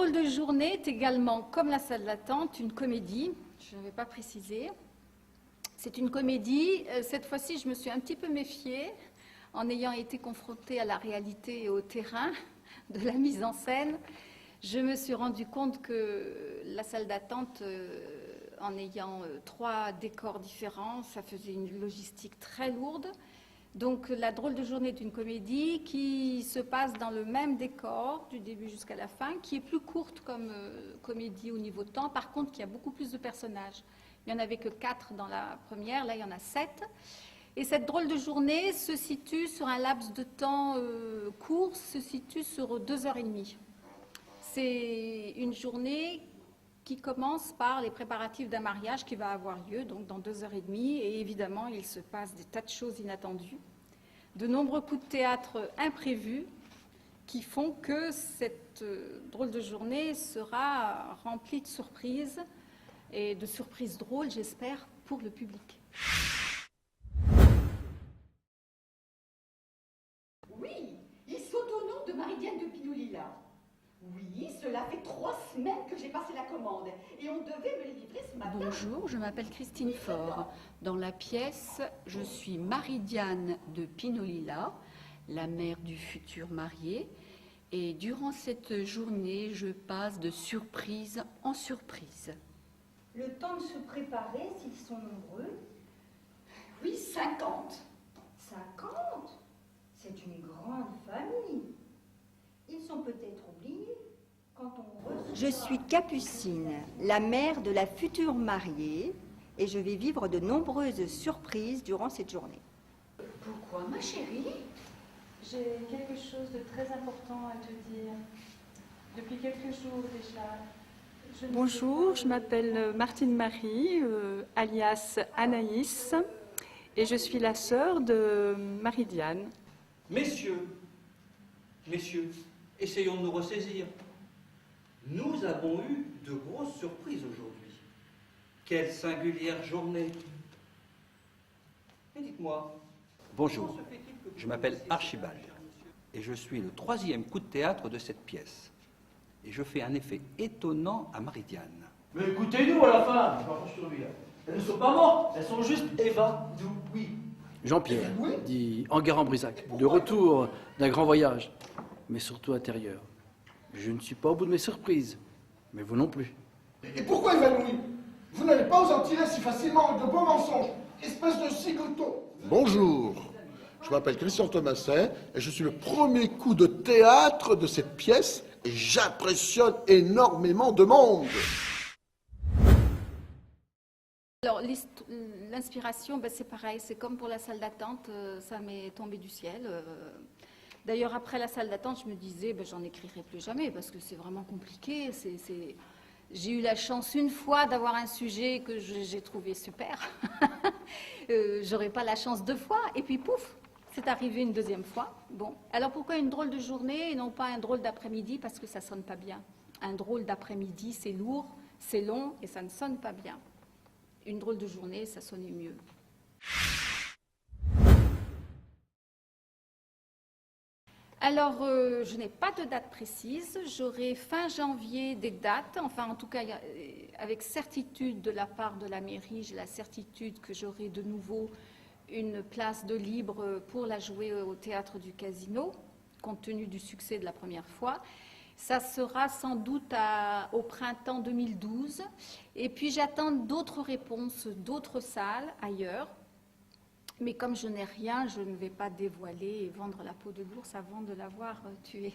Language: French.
drôle de journée est également, comme la salle d'attente, une comédie. Je n'avais pas précisé. C'est une comédie. Cette fois-ci, je me suis un petit peu méfiée en ayant été confrontée à la réalité et au terrain de la mise en scène. Je me suis rendu compte que la salle d'attente, en ayant 3 décors différents, ça faisait une logistique très lourde. Donc la drôle de journée est une comédie qui se passe dans le même décor du début jusqu'à la fin, qui est plus courte comme comédie au niveau de temps, par contre qui a beaucoup plus de personnages. Il n'y en avait que 4 dans la première, là il y en a 7. Et cette drôle de journée se situe sur un laps de temps court, se situe sur 2h30. C'est une journée qui commence par les préparatifs d'un mariage qui va avoir lieu donc dans 2h30, et évidemment il se passe des tas de choses inattendues, de nombreux coups de théâtre imprévus qui font que cette drôle de journée sera remplie de surprises, et de surprises drôles, j'espère, pour le public. Oui, il saute au nom de Marie-Diane de Pinoulila. Oui, cela fait 3 semaines que j'ai passé la commande et on devait me les livrer ce matin. Bonjour, je m'appelle Christine Faure. Dans la pièce, je suis Marie-Diane de Pinoulila, la mère du futur marié. Et durant cette journée, je passe de surprise en surprise. Le temps de se préparer, s'ils sont nombreux. Oui, 50. 50 ? C'est une grande famille. Ils sont peut-être oubliés quand on reçoit... Je suis Capucine, la mère de la future mariée, et je vais vivre de nombreuses surprises durant cette journée. Pourquoi, ma chérie? J'ai quelque chose de très important à te dire. Depuis quelques jours déjà. Bonjour, je m'appelle Martine Marie, alias Anaïs, et je suis la sœur de Marie-Diane. Messieurs, essayons de nous ressaisir. Nous avons eu de grosses surprises aujourd'hui. Quelle singulière journée. Mais dites-moi. Bonjour, je m'appelle Archibald et je suis le 3e coup de théâtre de cette pièce. Et je fais un effet étonnant à Marie-Diane. Mais écoutez-nous à la fin, elles ne sont pas mortes, elles sont juste oui. Jean-Pierre, dit Enguerrand-Brisac, de retour d'un grand voyage, mais surtout intérieur. Je ne suis pas au bout de mes surprises, mais vous non plus. Et pourquoi évanoui? Vous n'allez pas vous en tirer si facilement avec de beaux mensonges, espèce de cigoto. Bonjour, je m'appelle Christian Thomasin et je suis le premier coup de théâtre de cette pièce et j'impressionne énormément de monde. Alors, l'inspiration, ben, c'est pareil, c'est comme pour la salle d'attente, ça m'est tombé du ciel. D'ailleurs, après la salle d'attente, je me disais, ben, j'en écrirai plus jamais, parce que c'est vraiment compliqué. J'ai eu la chance une fois d'avoir un sujet que j'ai trouvé super. J'aurais pas la chance 2 fois, et puis pouf, c'est arrivé une 2e fois. Bon, alors pourquoi une drôle de journée et non pas un drôle d'après-midi? Parce que ça sonne pas bien. Un drôle d'après-midi, c'est lourd, c'est long, et ça ne sonne pas bien. Une drôle de journée, ça sonnait mieux. Alors, je n'ai pas de date précise. J'aurai fin janvier des dates. Enfin, en tout cas, avec certitude de la part de la mairie, j'ai la certitude que j'aurai de nouveau une place de libre pour la jouer au Théâtre du Casino, compte tenu du succès de la première fois. Ça sera sans doute au printemps 2012. Et puis j'attends d'autres réponses, d'autres salles ailleurs. Mais comme je n'ai rien, je ne vais pas dévoiler et vendre la peau de l'ours avant de l'avoir tué.